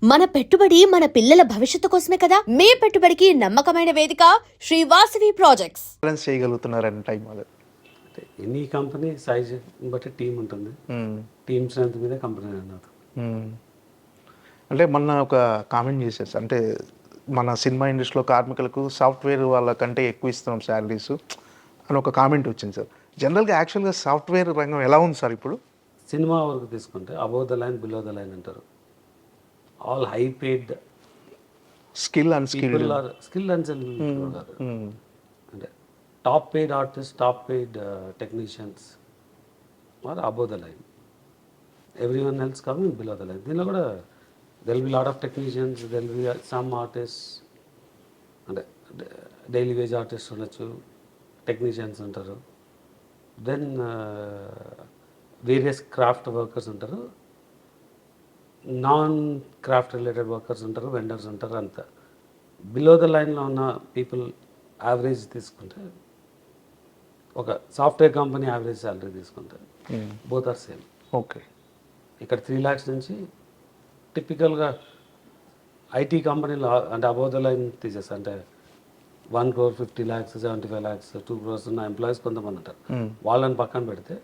మన పెట్టుబడి మన పిల్లల భవిష్యత్తు కోసమే కదా. మీ పెట్టుబడికి నమ్మకమైన వేదిక శ్రీ వాసవి ప్రాజెక్ట్స్. బ్యాలెన్స్ చేయగలుగుతున్నారని టైం అది. అంటే ఎనీ కంపెనీ సైజ్ బట్టి టీం ఉంటుంది. టీమ్ స్ట్రెంత్ మీద కంపెనీ అన్నది. అంటే మొన్న ఒక కామెంట్ చేశారు సార్, అంటే మన సినిమా ఇండస్ట్రీలో కార్మికులకు సాఫ్ట్వేర్ వాళ్ళకంటే ఎక్కువ ఇస్తున్నాం శాలరీస్ అని ఒక కామెంట్ వచ్చింది సార్. జనరల్గా యాక్చువల్గా సాఫ్ట్వేర్ రంగం ఎలా ఉంది సార్ ఇప్పుడు? సినిమా వరకు తీసుకుంటే above the line below the line అంటారు. All high paid skill and people are skill and అంటే top paid artist, top paid technicians are above the line. Every one else coming below the line. దీనిలో కూడా they'll be lot of technicians, they'll be some artist, అంటే daily wage artist ఉండొచ్చు, technicians ఉంటారు, then various craft workers ఉంటారు, non craft related workers ఉంటారు, vendors ఉంటారు. అంతా below the లైన్లో ఉన్న పీపుల్ యావరేజ్ తీసుకుంటే, ఒక సాఫ్ట్వేర్ కంపెనీ యావరేజ్ శాలరీ తీసుకుంటే బోత్ ఆర్ సేమ్. ఓకే. ఇక్కడ 3 lakhs నుంచి టిపికల్గా ఐటీ కంపెనీలో అంటే అబౌవ్ ద లైన్ తీసేస్తా, అంటే 1 crore 50 lakhs, 75 lakhs, 2 crores ఉన్న ఎంప్లాయీస్ కొంతమంది ఉంటారు. వాళ్ళని పక్కన పెడితే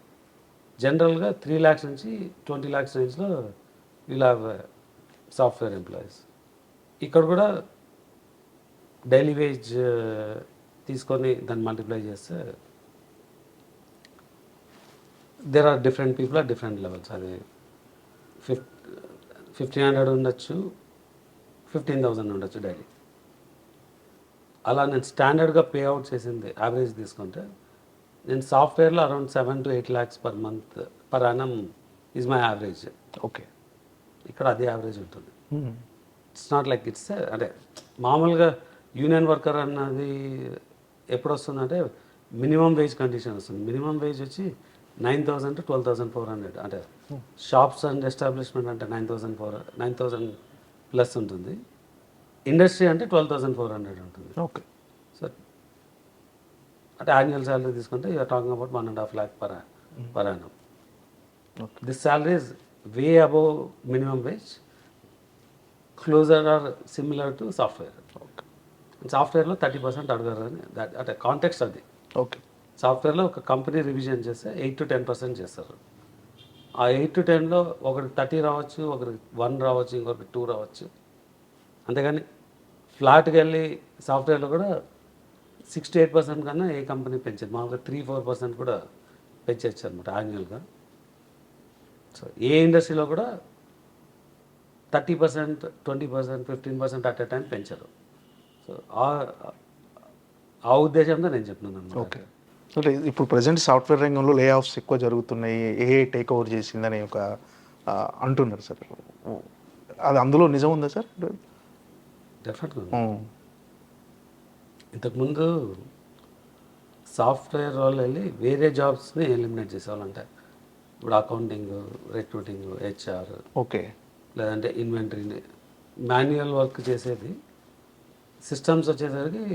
జనరల్గా 3 lakhs నుంచి 20 lakhs రేంజ్లో వీల్ హ్యావ్ సాఫ్ట్వేర్ ఎంప్లాయీస్. ఇక్కడ కూడా డైలీ వేజ్ తీసుకొని దాన్ని మల్టిప్లై చేస్తే there are different people are different levels. అది 1500 ఉండొచ్చు, 15,000 ఉండొచ్చు డైలీ. అలా నేను స్టాండర్డ్గా పే అవుట్ చేసింది యావరేజ్ తీసుకుంటే, నేను సాఫ్ట్వేర్లో around 7 to 8 lakhs per month per annum is my average. Okay. ఇక్కడ అదే యావరేజ్ ఉంటుంది. ఇట్స్ నాట్ లైక్ ఇట్స్ అంటే మామూలుగా యూనియన్ వర్కర్ అన్నది ఎప్పుడు వస్తుందంటే మినిమం వేజ్ కండిషన్ వస్తుంది. మినిమం వేజ్ వచ్చి 9,000 to 12,400. అంటే షాప్స్ అండ్ ఎస్టాబ్లిష్మెంట్ అంటే 9,000 ప్లస్ ఉంటుంది. ఇండస్ట్రీ అంటే 12,400 ఉంటుంది. ఓకే. సో అంటే యాన్యువల్ శాలరీ తీసుకుంటే you're talking about 1.5 lakh per annum. This salary is way above minimum wage, closer or similar to software. సాఫ్ట్వేర్లో 30% అడగారు అని అంటే కాంటెక్స్ట్ అది. ఓకే. సాఫ్ట్వేర్లో ఒక కంపెనీ రివిజన్ చేస్తే 8 to 10% చేస్తారు. ఆ 8 to 10లో ఒకరికి 30 రావచ్చు, ఒకరికి 1 రావచ్చు, ఇంకొకరికి 2 రావచ్చు. అంతేగాని ఫ్లాట్కి వెళ్ళి సాఫ్ట్వేర్లో కూడా 6 to 8% కన్నా ఏ కంపెనీ పెంచదు. మామూలుగా 3-4% కూడా పెంచవచ్చు అనమాట యాన్యువల్గా. సో ఏ ఇండస్ట్రీలో కూడా 30%, 20%, 15% అట్ ఎ టైం పెంచరు. సో ఆ ఉద్దేశంతో నేను చెప్తున్నాను అనమాట. ఓకే. అంటే ఇప్పుడు ప్రజెంట్ సాఫ్ట్వేర్ రంగంలో లే ఆఫ్స్ ఎక్కువ జరుగుతున్నాయి, ఏ టేక్ ఓవర్ చేసిందని ఒక అంటున్నారు సార్. అది అందులో నిజం ఉందా సార్? డెఫినెట్గా. ఇంతకుముందు సాఫ్ట్వేర్ వాళ్ళు వెళ్ళి వేరే జాబ్స్ని ఎలిమినేట్ చేసేవాళ్ళంటే, ఇప్పుడు అకౌంటింగ్, రిక్రూటింగ్, హెచ్ఆర్, ఓకే, లేదంటే ఇన్వెంటరీ, మాన్యువల్ వర్క్ చేసేది. సిస్టమ్స్ వచ్చేసరికి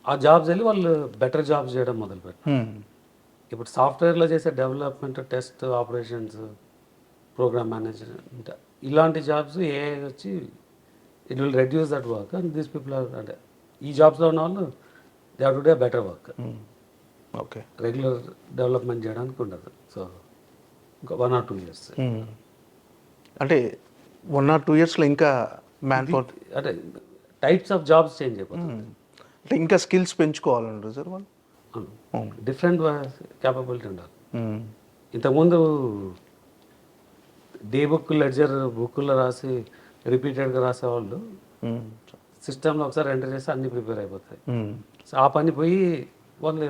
ఆ జాబ్స్ వెళ్ళి వాళ్ళు బెటర్ జాబ్స్ చేయడం మొదలుపెట్టారు. ఇప్పుడు సాఫ్ట్వేర్లో చేసే development, test, operations, program management, ఇలాంటి జాబ్స్ ఏఐ వచ్చి it will reduce that work and these people are అంటే ఈ జాబ్స్లో ఉన్న వాళ్ళు they have to do better work. Okay. Regular development చేయడానికి ఉండదు. సో ఇంకా 1 or 2 years. అంటే 1 or 2 yearsలో ఇంకా మ్యాన్ పవర్ అంటే టైప్స్ ఆఫ్ జాబ్స్ చేంజ్ అయిపోతుంది. అంటే ఇంకా స్కిల్స్ పెంచుకోవాలంటారు సార్ వాళ్ళు. డిఫరెంట్ క్యాపబిలిటీ ఉండాలి. ఇంతకుముందు డే బుక్, లెడ్జర్ బుక్లో రాసి రిపీటెడ్గా రాసేవాళ్ళు సిస్టంలో ఒకసారి ఎంటర్ చేస్తే అన్నీ ప్రిపేర్ అయిపోతాయి. సో ఆ పని పోయి వాళ్ళు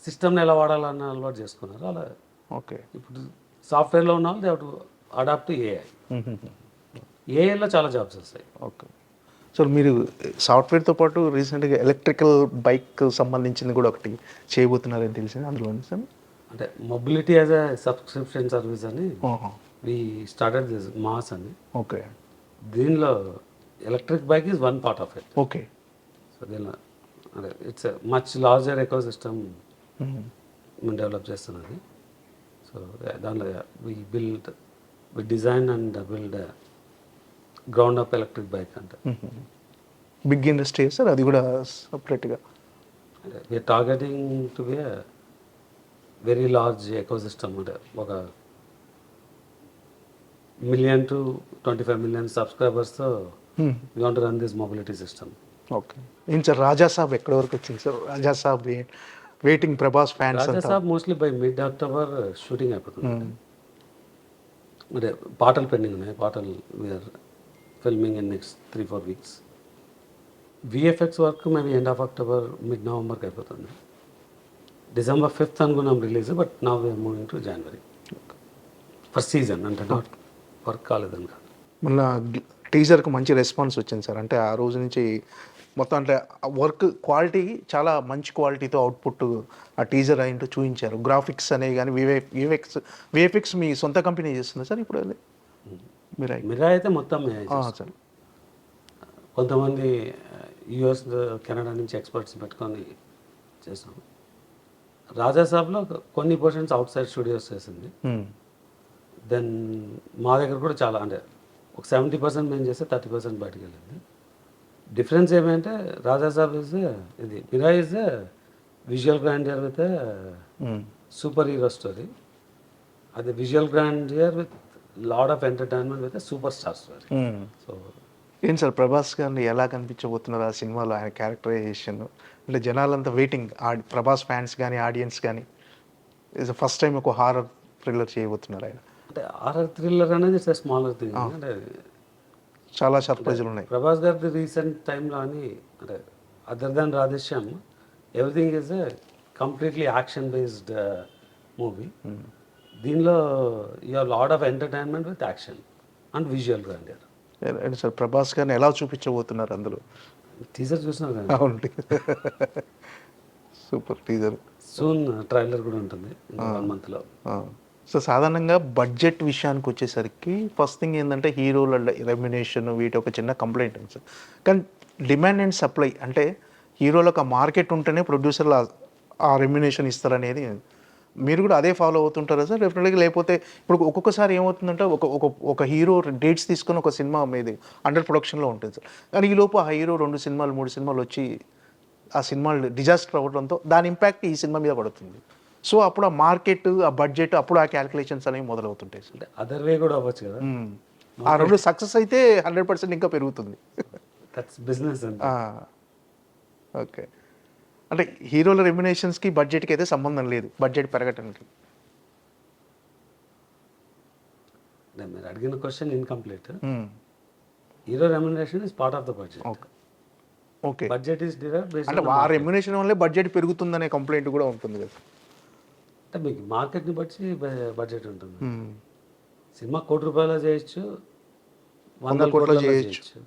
సిస్టమ్ని ఎలా వాడాలన్న అలవాటు చేసుకున్నారు. అలా ఓకే. ఇప్పుడు సాఫ్ట్వేర్లో ఉన్న వాళ్ళు they have to adapt AI. ఏఐలో చాలా జాబ్స్ వస్తాయి. ఓకే. సో మీరు సాఫ్ట్వేర్తో పాటు రీసెంట్గా ఎలక్ట్రికల్ బైక్ సంబంధించింది కూడా ఒకటి చేయబోతున్నారని తెలిసింది, అందులో సార్. అంటే mobility as a subscription service అని వి స్టార్టెడ్ దిస్ మాస్ అని. ఓకే. దీనిలో electric bike is one part of it. Okay. So దీనిలో అంటే it's much larger ecosystem మేము డెవలప్ చేస్తున్నది. సో దానిలో we design and build ground up electric bike అంటే big industry sir అది కూడా సపరేట్గా. We're targeting to be very large ecosystem, అంటే ఒక 1 million to 25 million సబ్స్క్రైబర్స్తో we want run this mobility system. Okay. ఏం సార్ రాజా సాబ్ ఎక్కడి వరకు వచ్చింది sir? Raja Saab waiting Prabhas fans Raja అంతా. Saab mostly by mid October shooting అయిపోతుంది. అంటే పాటలు పెండింగ్ ఉన్నాయి, పాటలు we're filming in next 3-4 weeks. VFX work maybe end of October mid నవంబర్కి అయిపోతుంది. December 5th అనుకున్నాం రిలీజ్, బట్ నా we're moving to January first season. అంటే నాట్ వర్క్ కాలేదని కాదు. మొన్న టీజర్కి మంచి రెస్పాన్స్ వచ్చింది సార్. అంటే ఆ రోజు నుంచి మొత్తం అంటే వర్క్ క్వాలిటీ చాలా మంచి క్వాలిటీతో అవుట్పుట్ ఆ టీజర్ అయింటూ చూపించారు. గ్రాఫిక్స్ అనేవి కానీ విఎఫ్ఎక్స్ మీ సొంత కంపెనీ చేస్తుంది సార్ ఇప్పుడు? మీరు మిరా అయితే మొత్తం సార్ కొంతమంది యుఎస్ కెనడా నుంచి ఎక్స్పర్ట్స్ పెట్టుకొని చేసాం. రాజాసాబ్లో కొన్ని పోర్షన్స్ అవుట్ సైడ్ స్టూడియోస్ చేసింది. దెన్ మా దగ్గర కూడా చాలా, అంటే ఒక 70% మేము చేస్తే 30% బయటకు వెళ్ళింది. డిఫరెన్స్ ఏమంటే రాజాసాబ్ ఇస్ ఇది, Mira is visual grandeur with super hero story. అది visual grandeur with lot of entertainment with super star story. So ఏం సార్ ప్రభాస్ గారిని ఎలా కనిపించబోతున్నారు ఆ సినిమాలో? ఆయన క్యారెక్టరైజేషన్ అంటే జనాలంతా వెయిటింగ్, ప్రభాస్ ఫ్యాన్స్ కానీ ఆడియన్స్ కానీ. ఇస్ ఫస్ట్ టైం ఒక హారర్ థ్రిల్లర్ చేయబోతున్నారు ఆయన. అంటే హారర్ థ్రిల్లర్ అనేది ఇట్స్ స్మాలర్ థింగ్. అంటే చాలా సర్ప్రైజులు ఉన్నాయి. ప్రభాస్ గారి రీసెంట్ టైంలో అని, అంటే other than Radhe Shyam, everything is completely action based movie. దీనిలో you have lot of entertainment with action and visual grandeur. అంటే సార్ ప్రభాస్ గారిని ఎలా చూపించబోతున్నారు అందులో? టీజర్ చూసినావు కదా? అవునండి, సూపర్ టీజర్. సూన్ ట్రైలర్ కూడా ఉంటుంది 1 monthలో. సో సాధారణంగా బడ్జెట్ విషయానికి వచ్చేసరికి ఫస్ట్ థింగ్ ఏంటంటే హీరోల రెమ్యునేషన్ వీటి ఒక చిన్న కంప్లైంట్ ఉంది సార్. కానీ డిమాండ్ అండ్ సప్లై అంటే హీరోలకు ఆ మార్కెట్ ఉంటేనే ప్రొడ్యూసర్లు ఆ రెమ్యునేషన్ ఇస్తారనేది మీరు కూడా అదే ఫాలో అవుతుంటారా సార్? డెఫినెట్గా. లేకపోతే ఇప్పుడు ఒక్కొక్కసారి ఏమవుతుందంటే ఒక హీరో డేట్స్ తీసుకొని ఒక సినిమా మీది అండర్ ప్రొడక్షన్లో ఉంటుంది సార్. కానీ ఈ లోపు ఆ హీరో 2 సినిమాలు 3 సినిమాలు వచ్చి ఆ సినిమాలు డిజాస్టర్ అవ్వడంతో దాని ఇంపాక్ట్ ఈ సినిమా మీద పడుతుంది. సో అప్పుడు ఆ మార్కెట్, ఆ బడ్జెట్, అప్పుడు ఆ క్యాలిక్యులేషన్స్ అనేవి మొదలవుతుంటాయి సార్. అంటే అదర్ వే కూడా అవ్వచ్చు కదా. ఆ 2 సక్సెస్ అయితే 100% ఇంకా పెరుగుతుంది. That's business. ఓకే. అంటే హీరోల రెమ్యునేషన్స్కి బడ్జెట్కి అయితే సంబంధం లేదు, బడ్జెట్ పెరగటానికి. మీరు అడిగిన question incomplete. Hero remuneration is part of the budget. Okay. Budget is derived based అంటే ఆ రెమ్యునేషన్ వల్లే బడ్జెట్ పెరుగుతుందనే కంప్లైంట్ కూడా ఉంటుంది కదా. అంటే మీకు మార్కెట్ని బట్టి బడ్జెట్ ఉంటుంది. సినిమా ₹1 చేయొచ్చు, 100 కోట్లలో చేయొచ్చు.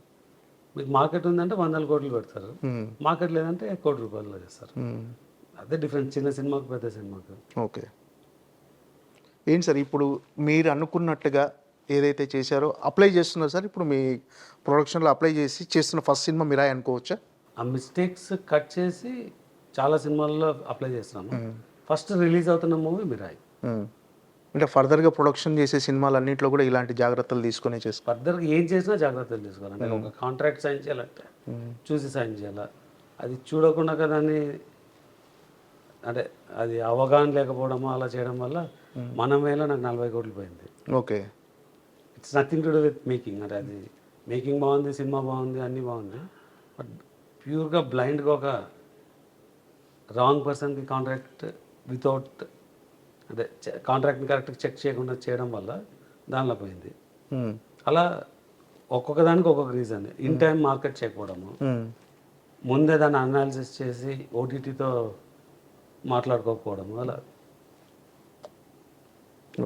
మీకు మార్కెట్ ఉందంటే 100 కోట్లు పెడతారు, మార్కెట్ లేదంటే ₹1 చేస్తారు. అదే డిఫరెన్స్ చిన్న సినిమాకు పెద్ద సినిమాకు. ఓకే. ఏంటి సార్ ఇప్పుడు మీరు అనుకున్నట్టుగా ఏదైతే చేశారో అప్లై చేస్తున్నారు సార్? ఇప్పుడు మీ ప్రొడక్షన్లో అప్లై చేసి చేస్తున్న ఫస్ట్ సినిమా మీరా అనుకోవచ్చా? ఆ మిస్టేక్స్ కట్ చేసి చాలా సినిమాల్లో అప్లై చేస్తున్నాము. ఫస్ట్ రిలీజ్ అవుతున్న మూవీ మిరాయి. అంటే ఫర్దర్గా ప్రొడక్షన్ చేసే సినిమాలన్నింటిలో కూడా ఇలాంటి జాగ్రత్తలు తీసుకునే చేసుకో. ఫర్దర్గా ఏం చేసినా జాగ్రత్తలు తీసుకోవాలి. అంటే ఒక కాంట్రాక్ట్ సైన్ చేయాలంటే చూసి సైన్ చేయాలి. అది చూడకుండా దాన్ని, అంటే అది అవగాహన లేకపోవడమో అలా చేయడం వల్ల మన వేళ నాకు 40 కోట్లు పోయింది. Okay. It's nothing to do with making. అంటే అది మేకింగ్ బాగుంది, సినిమా బాగుంది, అన్నీ బాగుంది, బట్ ప్యూర్గా బ్లైండ్గా ఒక రాంగ్ పర్సన్కి కాంట్రాక్ట్ వితౌట్, అంటే కాంట్రాక్ట్ని కరెక్ట్గా చెక్ చేయకుండా చేయడం వల్ల దానిలో పోయింది. అలా ఒక్కొక్క దానికి ఒక్కొక్క రీజన్. ఇన్ టైం మార్కెట్ చేయకపోవడము, ముందే దాన్ని అనాలిసిస్ చేసి ఓటీటీతో మాట్లాడుకోకపోవడము, అలా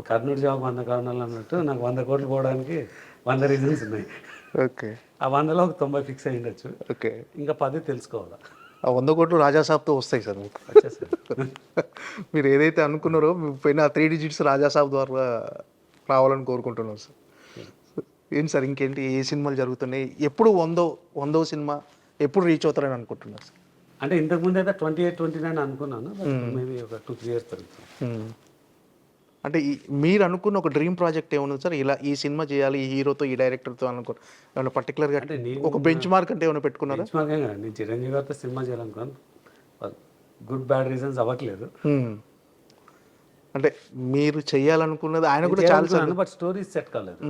కర్నూలు జాబ్ 100 కారణాలు అన్నట్టు నాకు 100 కోట్లు పోవడానికి 100 రీజన్స్ ఉన్నాయి. ఓకే. ఆ 100లో ఒక 90 ఫిక్స్ అయి ఉండొచ్చు. ఓకే. ఇంకా 10 తెలుసుకోవాలా. ఆ 100 కోట్లు రాజాసాబ్తో వస్తాయి సార్ మీకు. మీరు ఏదైతే అనుకున్నారో మీ పైన 3 digits రాజాసాబ్ ద్వారా రావాలని కోరుకుంటున్నాం సార్. ఏంటి సార్ ఇంకేంటి, ఏ సినిమాలు జరుగుతున్నాయి, ఎప్పుడు 100వ సినిమా ఎప్పుడు రీచ్ అవుతారని అనుకుంటున్నారు సార్? అంటే ఇంతకుముందు అయితే 28, 29 అనుకున్నాను, మేబీ ఒక 2-3 years జరుగుతుంది. అంటే మీరు అనుకున్న ఒక డ్రీమ్ ప్రాజెక్ట్ ఏమన్నా సార్, ఇలా ఈ సినిమా చేయాలి ఈ హీరోతో ఈ డైరెక్టర్తో అనుకో ఏమైనా పర్టికులర్గా అంటే నేను ఒక బెంచ్ మార్క్ అంటే ఏమైనా పెట్టుకున్నారా? బెంచ్ మార్క్ ఏం కాదు. నేను చిరంజీవి గారితో సినిమా చేయాలనుకున్నాను. గుడ్ బ్యాడ్ రీజన్స్ అవ్వట్లేదు. అంటే మీరు చేయాలనుకున్నది ఆయన కూడా చాలా సార్లు, బట్ స్టోరీ సెట్ కాలేదు.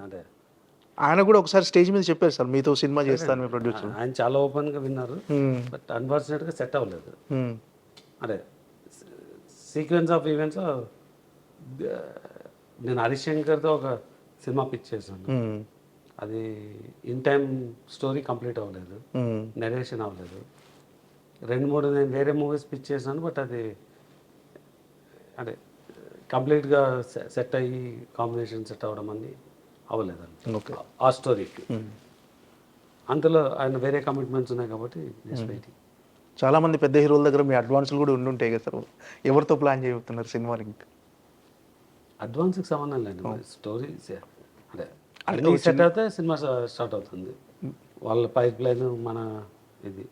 అంటే ఆయన కూడా ఒకసారి స్టేజ్ మీద చెప్పారు సార్ మీతో సినిమా చేస్తాను మీ ప్రొడ్యూసర్. ఆయన చాలా ఓపెన్గా విన్నారు, బట్ అన్ఫార్చునేట్గా సెట్ అవ్వలేదు. అంటే సీక్వెన్స్ ఆఫ్ ఈవెంట్స్ నేను హరిశంకర్తో ఒక సినిమా పిచ్ చేశాను. అది ఇన్ టైం స్టోరీ కంప్లీట్ అవ్వలేదు, నెరేషన్ అవ్వలేదు. 2-3 నేను వేరే మూవీస్ పిచ్ చేశాను, బట్ అది అంటే కంప్లీట్గా సెట్ అయ్యి కాంబినేషన్ సెట్ అవ్వడం అని అవ్వలేదు ఆ స్టోరీకి. అంతలో ఆయన వేరే కమిట్మెంట్స్ ఉన్నాయి కాబట్టి జస్ట్ వెయిటింగ్. చాలా మంది పెద్ద హీరోల దగ్గర మీ అడ్వాన్సులు కూడా ఉండుంటాయి కదా సార్, ఎవరితో ప్లాన్ చేయబోతున్నారు సినిమా ఇంకా? అడ్వాన్స్కి సంబంధం లేదు, స్టోరీ అంటే అన్ని సెట్ అయితే సినిమా స్టార్ట్ అవుతుంది. వాళ్ళ పైప్ లైన్ మన ఇది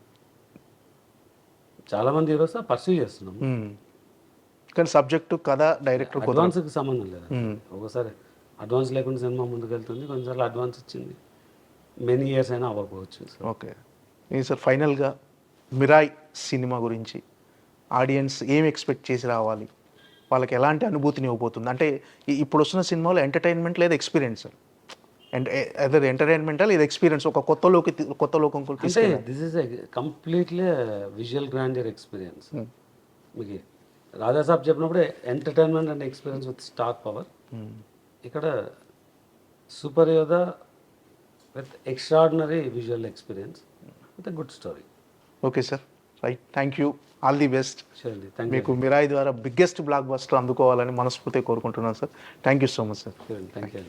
చాలామంది హీరోస్ పర్సూ చేస్తున్నాం, కానీ సబ్జెక్టు కథ డైరెక్టర్ అడ్వాన్స్కి సంబంధం లేదు. ఒకసారి అడ్వాన్స్ లేకుండా సినిమా ముందుకు వెళ్తుంది, కొన్నిసార్లు అడ్వాన్స్ ఇచ్చింది మెనీ ఇయర్స్ అయినా అవ్వకపోవచ్చు. ఓకే సార్, ఫైనల్గా మిరాయ్ సినిమా గురించి ఆడియన్స్ ఏం ఎక్స్పెక్ట్ చేసి రావాలి, వాళ్ళకి ఎలాంటి అనుభూతిని ఇవ్వబోతుంది? అంటే ఇప్పుడు వస్తున్న సినిమాలో ఎంటర్టైన్మెంట్ లేదా ఎక్స్పీరియన్స్, అండ్ అదర్ ఎంటర్టైన్మెంటా లేదా ఎక్స్పీరియన్స్, ఒక కొత్త లోకం అంటే this is completely visual grandeur experience. మీకు రాజాసాబ్ చెప్పినప్పుడు entertainment and experience with star power. ఇక్కడ సూపర్ యోధా with extraordinary visual experience with good story. Okay sir, right, thank you, all the best. Sure, thank you. మీకు మిరాయి ద్వారా biggest block buster అందుకోవాలని మనస్ఫూర్తిగా కోరుకుంటున్నాను sir. Thank you so much sir. Thank you.